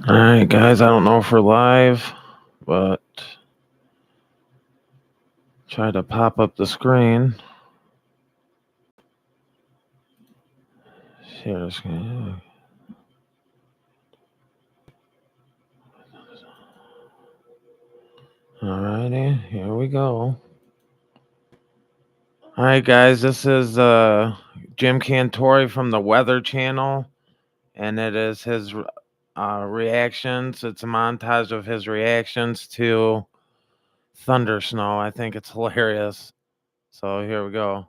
Alright, guys, I don't know if we're live, but try to pop up the screen. Share the screen. Alrighty, here we go. Alright, guys, this is Jim Cantore from the Wheather channel, and it is his reactions. It's a montage of his reactions to thunder snow. I think it's hilarious. So here we go.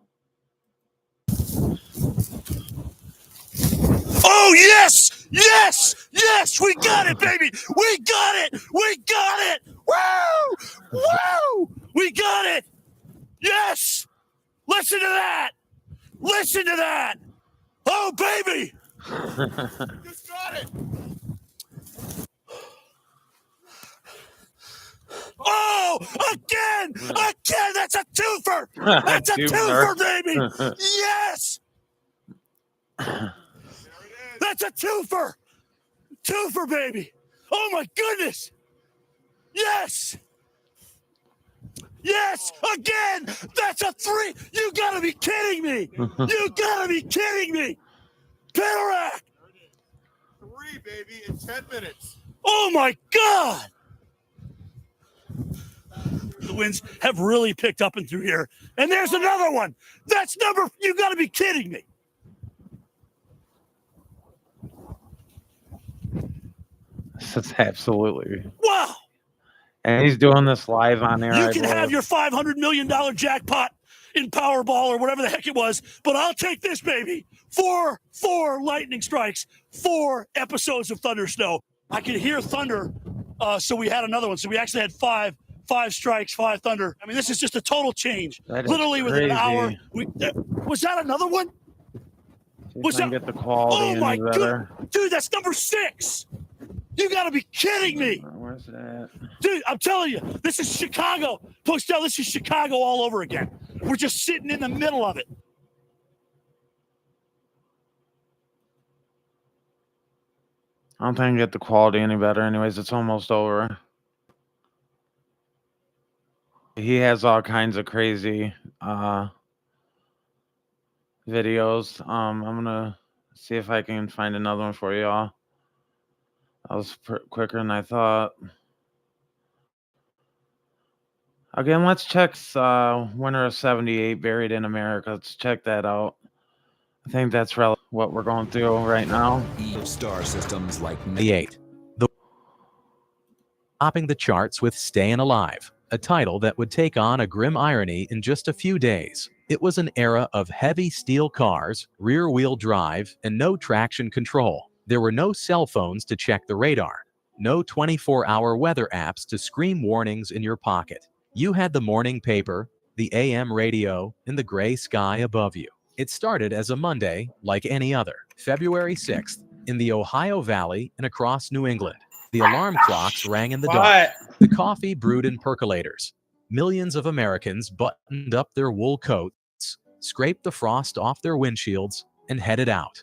Oh, yes! Yes! Yes! We got it, baby! We got it! We got it! Woo! Woo! We got it! Yes! Listen to that! Listen to that! Oh, baby! Just got it! Oh, again! Again! That's a twofer! That's a twofer, baby! Yes! That's a twofer! Twofer, baby! Oh, my goodness! Yes! Yes! Again! That's a three! You gotta be kidding me! You gotta be kidding me! Cataract! 3, baby, in 10 minutes. Oh, my God! The winds have really picked up and through here. And there's another one. That's number... You got to be kidding me. This is absolutely... Wow. And he's doing this live on air. You can have your $500 million jackpot in Powerball or whatever the heck it was, but I'll take this, baby. Four lightning strikes, 4 episodes of Thunder Snow. I could hear thunder, so we had another one. So we actually had five strikes, 5 thunder. I mean, this is just a total change. Literally within an hour. Was that another one? Was that? Get the quality. Oh my God, dude, that's number 6. You got to be kidding me. Where's that? Dude, I'm telling you, this is Chicago. Postel, this is Chicago all over again. We're just sitting in the middle of it. I don't think I can get the quality any better. Anyways, it's almost over. He has all kinds of crazy videos. I'm going to see if I can find another one for y'all. That was quicker than I thought. Again, let's check Winter of 78, Buried in America. Let's check that out. I think that's what we're going through right now. Star systems like 98. Topping the charts with Stayin' Alive, a title that would take on a grim irony in just a few days. It was an era of heavy steel cars, rear-wheel drive, and no traction control. There were no cell phones to check the radar, no 24-hour weather apps to scream warnings in your pocket. You had the morning paper, the AM radio, and the gray sky above you. It started as a Monday like any other, February 6th, in the Ohio Valley and across New England. The alarm clocks rang in the dark. The coffee brewed in percolators. Millions of Americans buttoned up their wool coats, scraped the frost off their windshields, and headed out.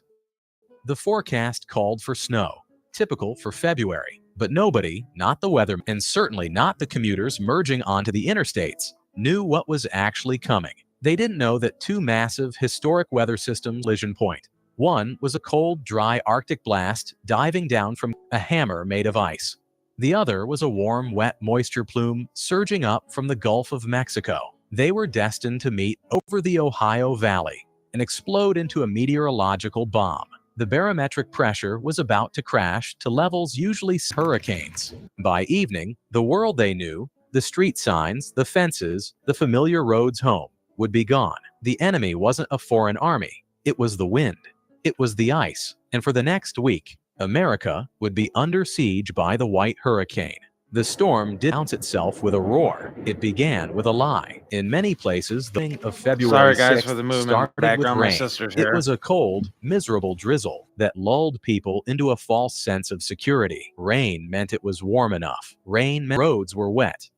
The forecast called for snow, typical for February, but nobody, not the weather, and certainly not the commuters merging onto the interstates, knew what was actually coming. They didn't know that 2 massive, historic weather systems collision point. One was a cold, dry Arctic blast diving down from a hammer made of ice. The other was a warm, wet moisture plume surging up from the Gulf of Mexico. They were destined to meet over the Ohio Valley and explode into a meteorological bomb. The barometric pressure was about to crash to levels usually hurricanes. By evening, the world they knew, the street signs, the fences, the familiar roads home, would be gone. The enemy wasn't a foreign army. It was the wind. It was the ice. And for the next week, America would be under siege by the White Hurricane. The storm did announce itself with a roar. It began with a lie. In many places, the morning of February 6th for the movement. started with rain. My sister's here. It was a cold, miserable drizzle that lulled people into a false sense of security. Rain meant it was warm enough. Rain meant roads were wet,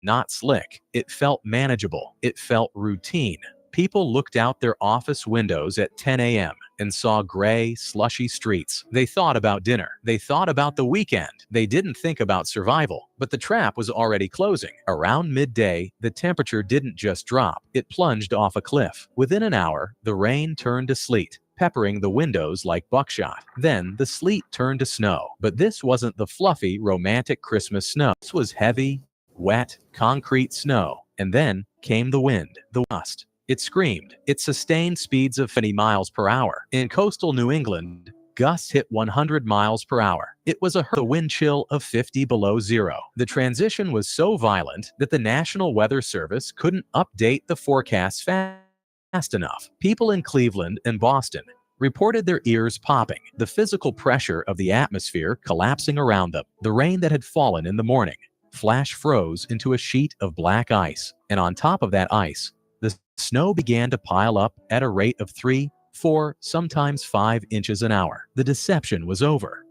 not slick. It felt manageable. It felt routine. People looked out their office windows at 10 a.m. and saw gray, slushy streets. They thought about dinner. They thought about the weekend. They didn't think about survival. But the trap was already closing. Around midday, the temperature didn't just drop. It plunged off a cliff. Within an hour, the rain turned to sleet, peppering the windows like buckshot. Then the sleet turned to snow. But this wasn't the fluffy, romantic Christmas snow. This was heavy, wet, concrete snow. And then came the wind, the gust. It screamed. It sustained speeds of 50 miles per hour. In coastal New England, gusts hit 100 miles per hour. It was a wind chill of 50 below zero. The transition was so violent that the National Weather Service couldn't update the forecast fast enough. People in Cleveland and Boston reported their ears popping, the physical pressure of the atmosphere collapsing around them. The rain that had fallen in the morning flash froze into a sheet of black ice, and on top of that ice, the snow began to pile up at a rate of 3, 4, sometimes 5 inches an hour. The deception was over.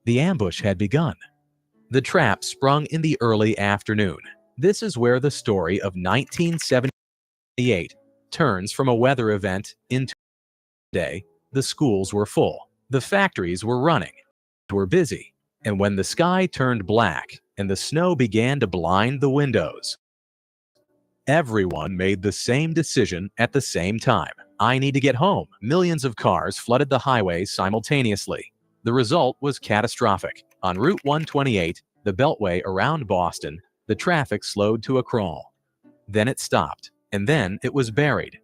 The ambush had begun. The trap sprung in the early afternoon. This is where the story of 1978 turns from a weather event into a day. The schools were full. The factories were running. Were busy. And when the sky turned black and the snow began to blind the windows, everyone made the same decision at the same time. I need to get home. Millions of cars flooded the highways simultaneously. The result was catastrophic. On Route 128, the beltway around Boston, the traffic slowed to a crawl. Then it stopped, and then it was buried.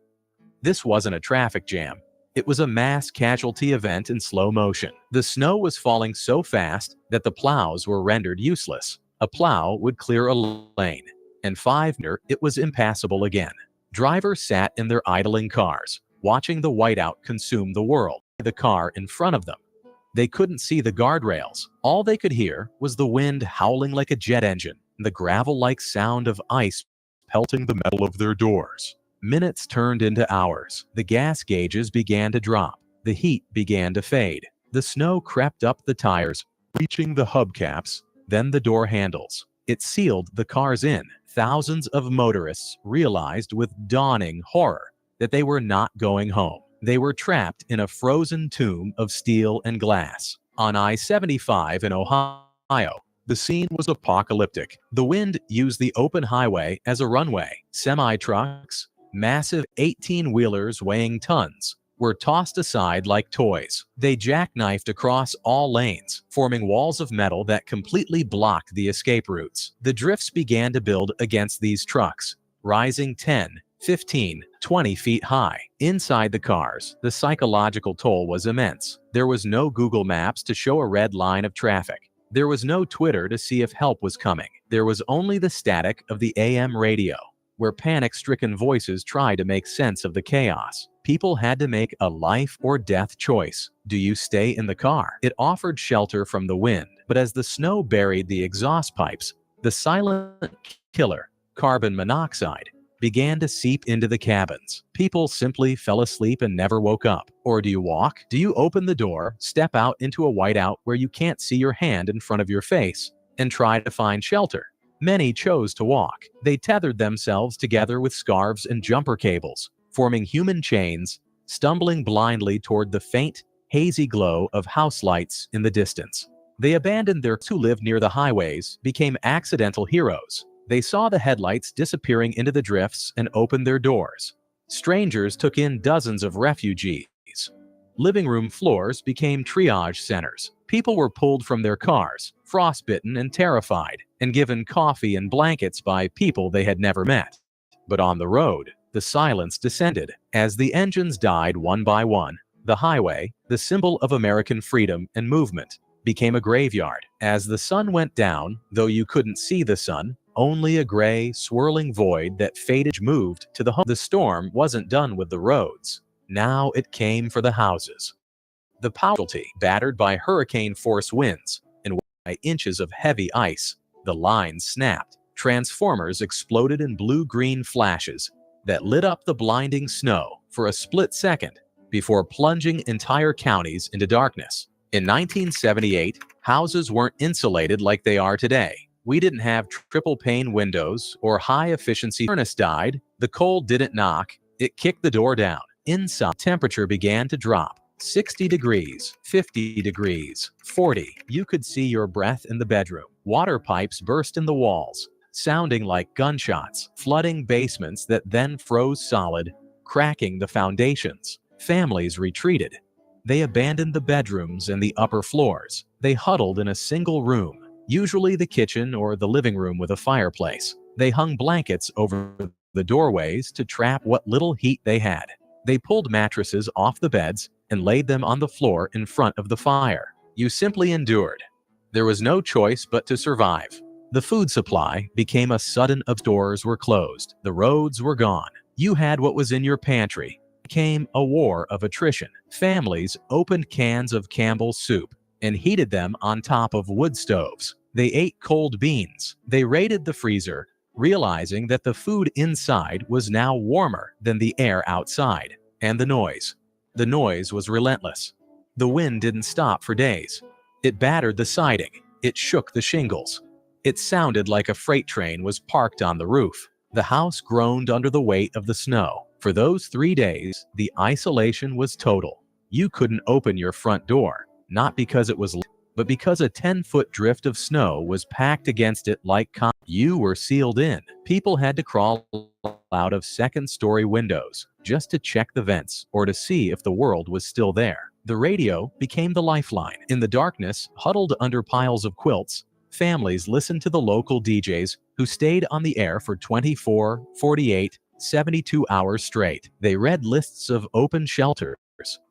This wasn't a traffic jam. It was a mass casualty event in slow motion. The snow was falling so fast that the plows were rendered useless. A plow would clear a lane, and 5 minutes it was impassable again. Drivers sat in their idling cars, watching the whiteout consume the world. The car in front of them. They couldn't see the guardrails. All they could hear was the wind howling like a jet engine, the gravel-like sound of ice pelting the metal of their doors. Minutes turned into hours. The gas gauges began to drop. The heat began to fade. The snow crept up the tires, reaching the hubcaps, then the door handles. It sealed the cars in. Thousands of motorists realized with dawning horror that they were not going home. They were trapped in a frozen tomb of steel and glass. On I-75 in Ohio, the scene was apocalyptic. The wind used the open highway as a runway. Semi-trucks, massive 18-wheelers weighing tons, were tossed aside like toys. They jackknifed across all lanes, forming walls of metal that completely blocked the escape routes. The drifts began to build against these trucks, rising 10, 15, 20 feet high. Inside the cars, the psychological toll was immense. There was no Google Maps to show a red line of traffic. There was no Twitter to see if help was coming. There was only the static of the AM radio, where panic-stricken voices tried to make sense of the chaos. People had to make a life or death choice. Do you stay in the car? It offered shelter from the wind, but as the snow buried the exhaust pipes, the silent killer, carbon monoxide, began to seep into the cabins. People simply fell asleep and never woke up. Or do you walk? Do you open the door, step out into a whiteout where you can't see your hand in front of your face, and try to find shelter? Many chose to walk. They tethered themselves together with scarves and jumper cables, forming human chains, stumbling blindly toward the faint, hazy glow of house lights in the distance. They abandoned their who lived near the highways, became accidental heroes. They saw the headlights disappearing into the drifts and opened their doors. Strangers took in dozens of refugees. Living room floors became triage centers. People were pulled from their cars, frostbitten and terrified, and given coffee and blankets by people they had never met. But on the road, the silence descended. As the engines died one by one, the highway, the symbol of American freedom and movement, became a graveyard. As the sun went down, though you couldn't see the sun, only a gray, swirling void that faded moved to the home. The storm wasn't done with the roads. Now it came for the houses. The casualty, battered by hurricane-force winds and by inches of heavy ice, the lines snapped. Transformers exploded in blue-green flashes that lit up the blinding snow for a split second before plunging entire counties into darkness. In 1978, houses weren't insulated like they are today. We didn't have triple-pane windows or high-efficiency furnace died, the cold didn't knock, It kicked the door down. Inside, temperature began to drop. 60 degrees, 50 degrees, 40. You could see your breath in the bedroom. Water pipes burst in the walls, sounding like gunshots, flooding basements that then froze solid, cracking the foundations. Families retreated. They abandoned the bedrooms and the upper floors. They huddled in a single room, usually the kitchen or the living room with a fireplace. They hung blankets over the doorways to trap what little heat they had. They pulled mattresses off the beds and laid them on the floor in front of the fire. You simply endured. There was no choice but to survive. The food supply became a sudden of stores were closed. The roads were gone. You had what was in your pantry. It became a war of attrition. Families opened cans of Campbell's soup and heated them on top of wood stoves. They ate cold beans. They raided the freezer, realizing that the food inside was now warmer than the air outside. And the noise. The noise was relentless. The wind didn't stop for days. It battered the siding. It shook the shingles. It sounded like a freight train was parked on the roof. The house groaned under the weight of the snow. For those 3 days, the isolation was total. You couldn't open your front door, not because it was, but because a 10-foot drift of snow was packed against it like you were sealed in. People had to crawl out of second-story windows just to check the vents or to see if the world was still there. The radio became the lifeline. In the darkness, huddled under piles of quilts, families listened to the local DJs who stayed on the air for 24, 48, 72 hours straight. They read lists of open shelters.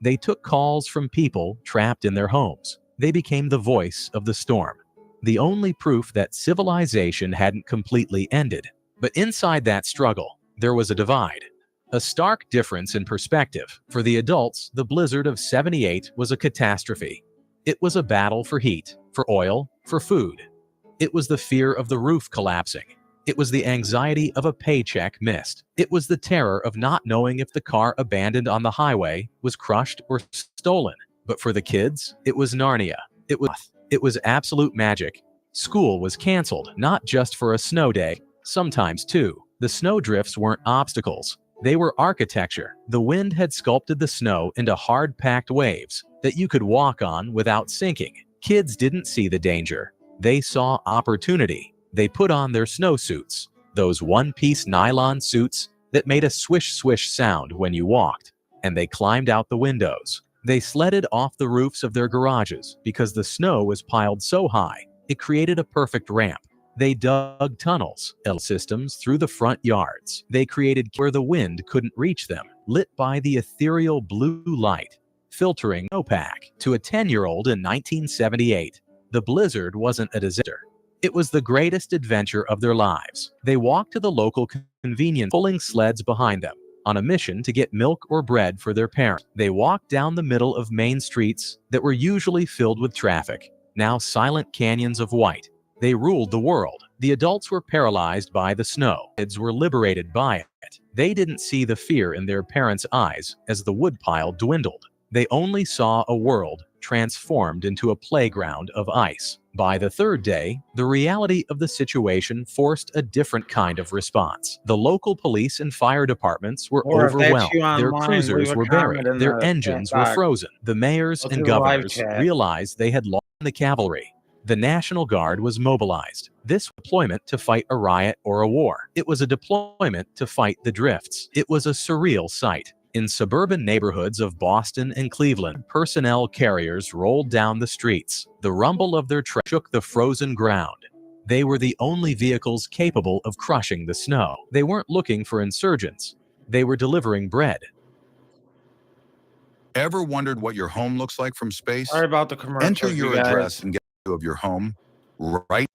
They took calls from people trapped in their homes. They became the voice of the storm, the only proof that civilization hadn't completely ended. But inside that struggle, there was a divide, a stark difference in perspective. For the adults, the blizzard of '78 was a catastrophe. It was a battle for heat, for oil, for food. It was the fear of the roof collapsing. It was the anxiety of a paycheck missed. It was the terror of not knowing if the car abandoned on the highway was crushed or stolen. But for the kids, it was Narnia. It was absolute magic. School was canceled, not just for a snow day, sometimes two. The snowdrifts weren't obstacles. They were architecture. The wind had sculpted the snow into hard-packed waves that you could walk on without sinking. Kids didn't see the danger. They saw opportunity. They put on their snowsuits, those one-piece nylon suits that made a swish-swish sound when you walked, and they climbed out the windows. They sledded off the roofs of their garages because the snow was piled so high, it created a perfect ramp. They dug tunnels, systems through the front yards. They created where the wind couldn't reach them, lit by the ethereal blue light, filtering snowpack. To a 10-year-old in 1978, the blizzard wasn't a disaster. It was the greatest adventure of their lives. They walked to the local convenience, pulling sleds behind them, on a mission to get milk or bread for their parents. They walked down the middle of main streets that were usually filled with traffic, now silent canyons of white. They ruled the world. The adults were paralyzed by the snow. Kids were liberated by it. They didn't see the fear in their parents' eyes as the woodpile dwindled. They only saw a world transformed into a playground of ice. By the third day, the reality of the situation forced a different kind of response. The local police and fire departments were overwhelmed. Their cruisers were buried. Their engines were frozen. The mayors and governors realized they had lost the cavalry. The National Guard was mobilized. This deployment to fight a riot or a war. It was a deployment to fight the drifts. It was a surreal sight. In suburban neighborhoods of Boston and Cleveland, personnel carriers rolled down the streets. The rumble of their trucks shook the frozen ground. They were the only vehicles capable of crushing the snow. They weren't looking for insurgents. They were delivering bread. Ever wondered what your home looks like from space? Sorry about the commercial. Enter your address and get a view of your home right.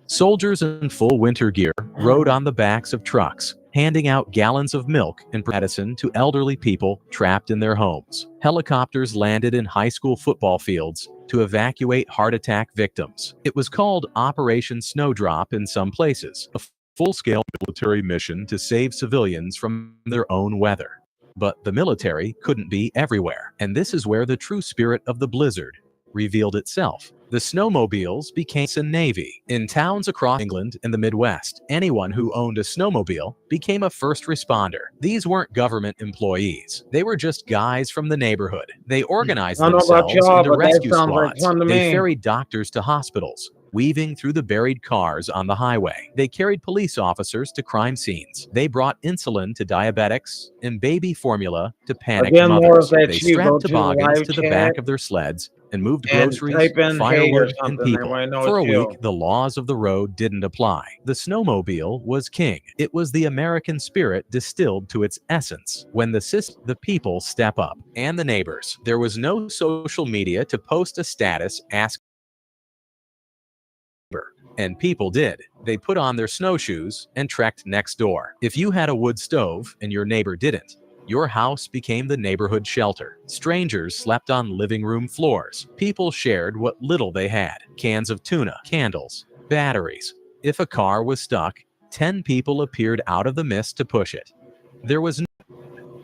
Soldiers in full winter gear rode on the backs of trucks, handing out gallons of milk and medicine to elderly people trapped in their homes. Helicopters landed in high school football fields to evacuate heart attack victims. It was called Operation Snowdrop in some places, a full-scale military mission to save civilians from their own weather. But the military couldn't be everywhere, and this is where the true spirit of the blizzard revealed itself. The snowmobiles became a navy. In towns across England and the Midwest, anyone who owned a snowmobile became a first responder. These weren't government employees. They were just guys from the neighborhood. They organized I don't know about themselves y'all, into but that rescue sounds like squads. fun to They me. ferried doctors to hospitals, weaving through the buried cars on the highway. They carried police officers to crime scenes. They brought insulin to diabetics and baby formula to panicked Again, more mothers. of that They you go strapped to the toboggans live to the chat back of their sleds and moved and groceries, type in hate or firewood, and something. people. Everybody know For a it's you. week, the laws of the road didn't apply. The snowmobile was king. It was the American spirit distilled to its essence. When the people step up, and the neighbors. There was no social media to post a status asking, and people did. They put on their snowshoes and trekked next door. If you had a wood stove and your neighbor didn't, your house became the neighborhood shelter. Strangers slept on living room floors. People shared what little they had: cans of tuna, candles, batteries. If a car was stuck, 10 people appeared out of the mist to push it. There was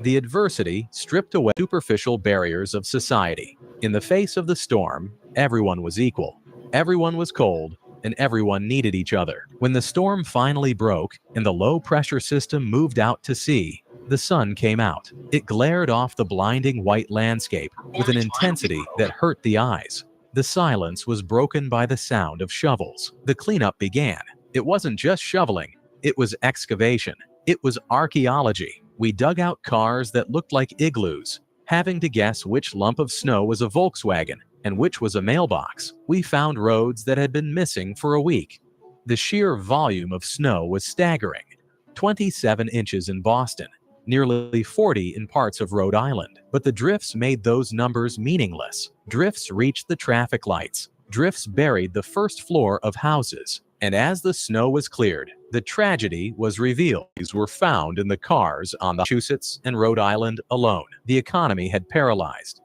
the adversity stripped away superficial barriers of society. In the face of the storm, everyone was equal. Everyone was cold, and everyone needed each other. When the storm finally broke and the low-pressure system moved out to sea, the sun came out. It glared off the blinding white landscape with an intensity that hurt the eyes. The silence was broken by the sound of shovels. The cleanup began. It wasn't just shoveling, it was excavation. It was archaeology. We dug out cars that looked like igloos, having to guess which lump of snow was a Volkswagen and which was a mailbox. We found roads that had been missing for a week. The sheer volume of snow was staggering. 27 inches in Boston, nearly 40 in parts of Rhode Island. But the drifts made those numbers meaningless. Drifts reached the traffic lights. Drifts buried the first floor of houses. And as the snow was cleared, the tragedy was revealed. These were found in the cars on the Massachusetts and Rhode Island alone. The economy had paralyzed.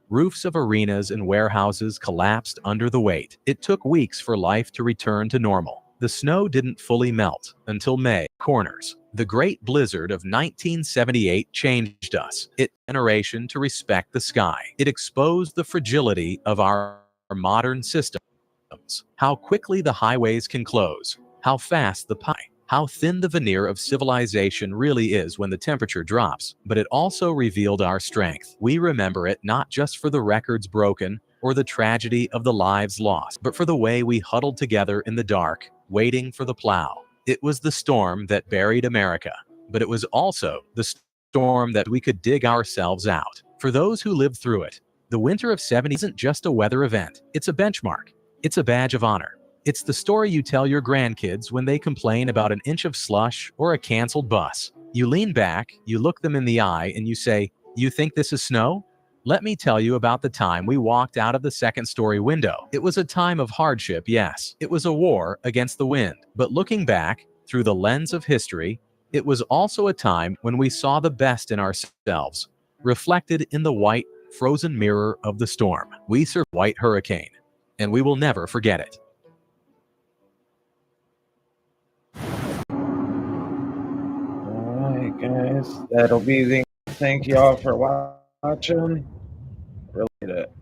Roofs of arenas and warehouses collapsed under the weight. It took weeks for life to return to normal. The snow didn't fully melt until May. Corners. The great blizzard of 1978 changed us. It generation to respect the sky. It exposed the fragility of our modern systems. How quickly the highways can close. How fast the pie. How thin the veneer of civilization really is when the temperature drops. But it also revealed our strength. We remember it not just for the records broken or the tragedy of the lives lost, but for the way we huddled together in the dark, waiting for the plow. It was the storm that buried America, but it was also the storm that we could dig ourselves out. For those who lived through it, the winter of '70 isn't just a weather event. It's a benchmark. It's a badge of honor. It's the story you tell your grandkids when they complain about an inch of slush or a canceled bus. You lean back, you look them in the eye, and you say, "You think this is snow?" Let me tell you about the time we walked out of the second-story window. It was a time of hardship, yes. It was a war against the wind. But looking back, through the lens of history, it was also a time when we saw the best in ourselves, reflected in the white, frozen mirror of the storm. We survived white hurricane, and we will never forget it. Alright, guys. That'll be the. Thank y'all for watching. Really did it.